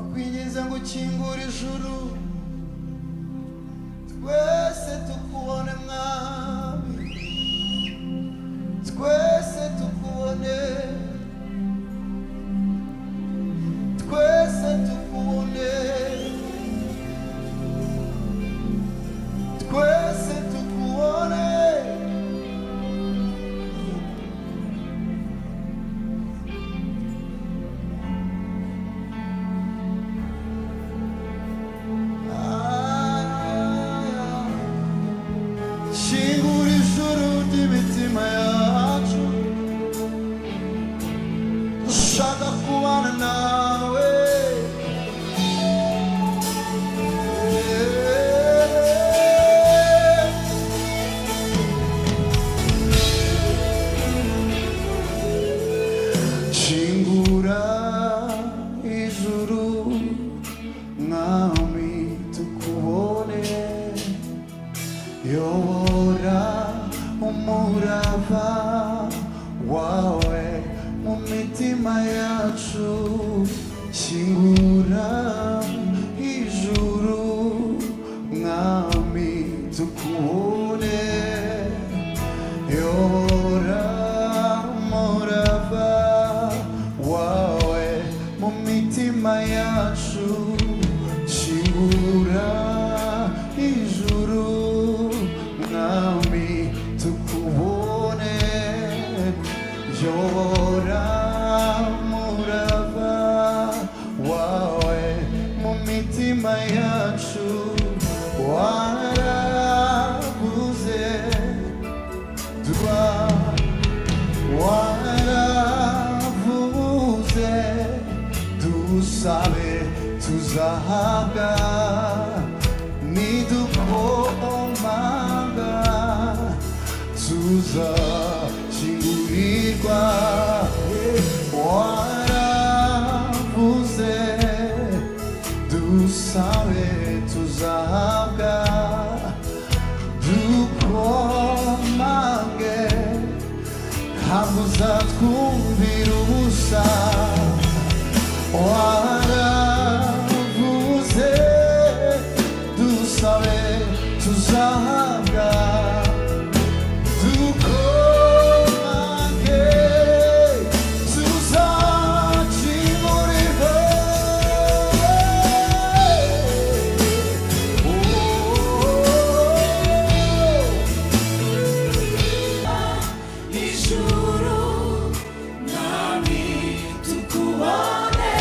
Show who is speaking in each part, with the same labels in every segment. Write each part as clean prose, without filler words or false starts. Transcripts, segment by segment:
Speaker 1: turakwinginze ngo ukingure ijuru twese tukubone mwami, twese tukubone, twese tukubone, twese tukubone. Shingura ijuru ry'imitima yacu, dushaka kubana nawe. Shingura ijuru mwami tukubone, yobora umurava wawe mu mitima yacu. Shingura ijuru mwami tukubone, yobora umurava wawe mu mitima yacu. Shingura ijuru mwami tukubone, yobora umurava wawe mu mitima yacu. Waravuze waravuze dusabe tuzahabwa, nidukomanga tuzashingurirwa. Waravuze dusabe tuzahabwa, dukomange ntabwo uzatwumvira ubusa. Waravuze dusabe tuzahabwa, dukomange tuzakingurirwa.
Speaker 2: Ijuru mwami tukubone,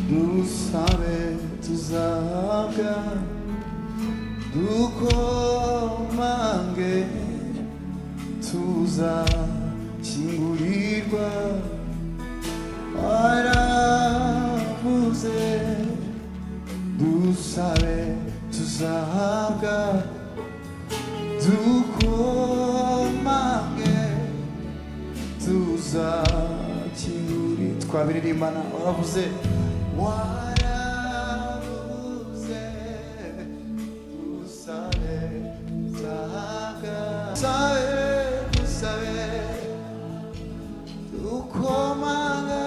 Speaker 1: dusabe tuzahabwa, dukomange tuzakingurirwa. Waravuze dusabe tuzahabwa, dukomange tuzakingurirwa. Twabiririmbana. Waravuze, waravuze dusabe tuzahabwa, dusabe dukomange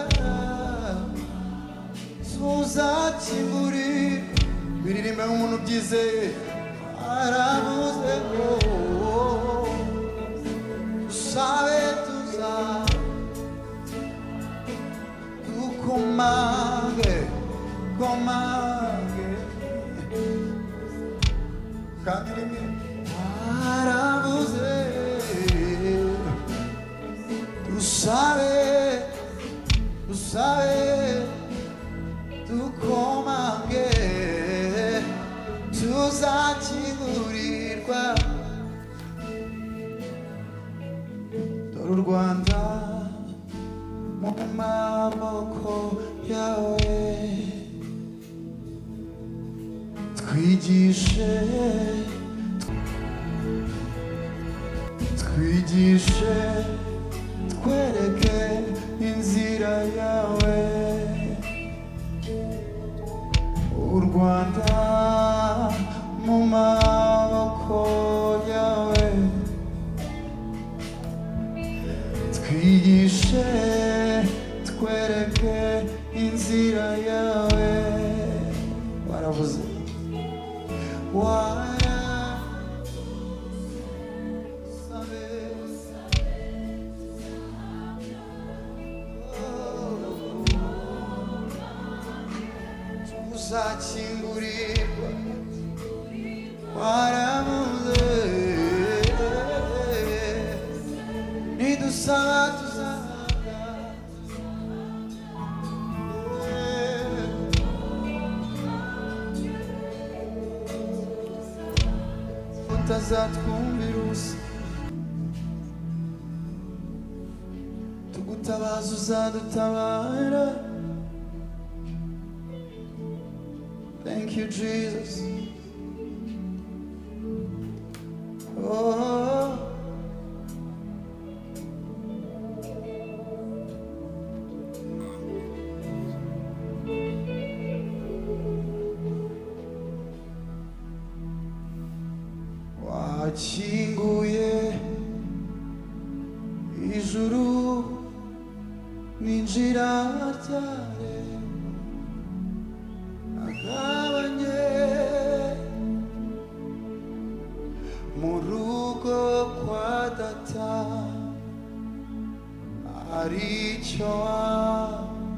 Speaker 1: tuzakingurirwa. Biririmbe nk'umuntu ubyizeye. Waravuze ngo dusabe tuzahabwa, dukomange komange. Kandi rimwe waravuze dusabe dusabe dukomange tuzakingurirwa. Dore u Rwanda mu maboko yawe, twigishe twigishe twereke inzira yawe. U Rwanda mu maboko yawe, twigishe twereke inzira yawe. Waravuze, waravuze tuzakingurirwa. Waravuze nidusaba tuzahabwa, utazatwumvira ubusa. Tugutabaza uzadutabara. Thank you, Jesus. Oh, wakinguye ijuru n'injira ryawe, agabanye mu rugo kwa data, aricyo wankoreye,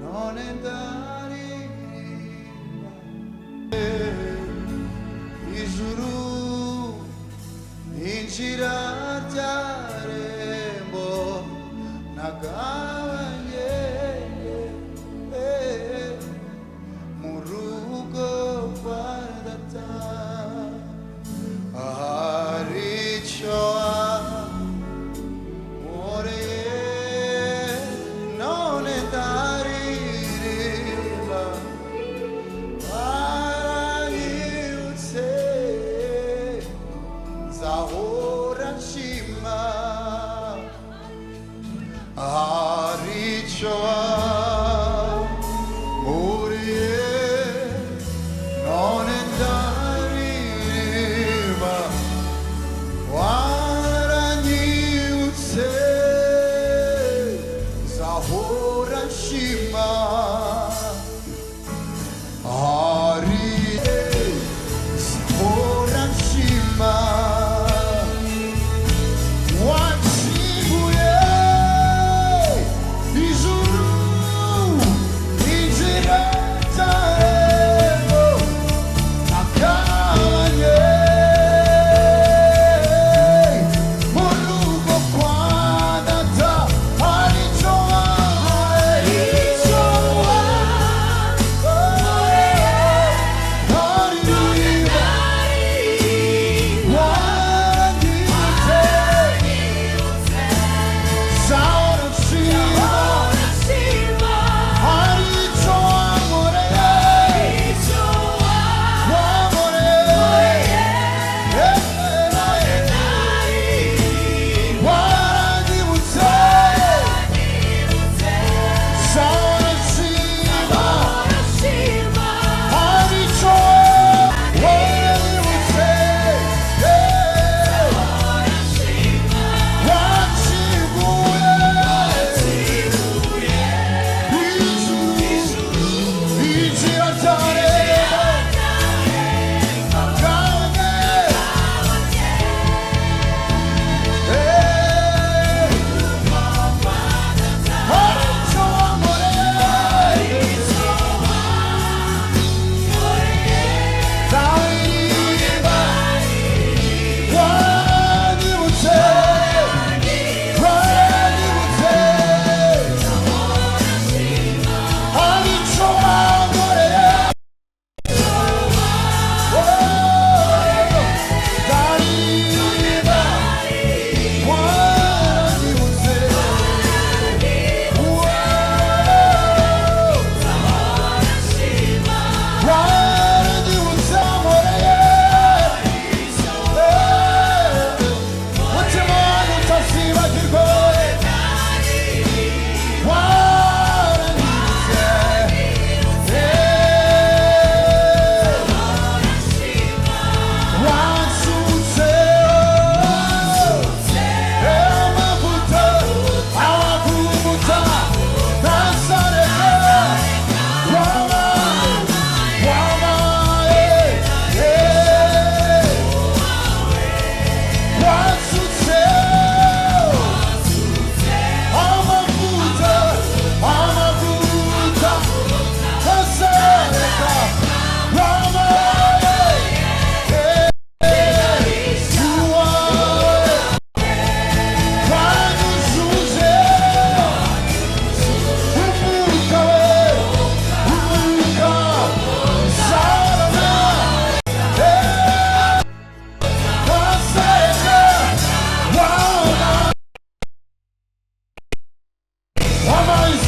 Speaker 1: none ndaririmba. Ijuru injira ryarembo nagabanye mu rugo kwa data, aricyo wankoreye, none ndaririmba. Waranyibutse nzahora nshima, aricyo wankoreye, none ndaririmba. Waranyibutse nzahora nshima, nzahora nshima. Wakinguye ijuru 가만히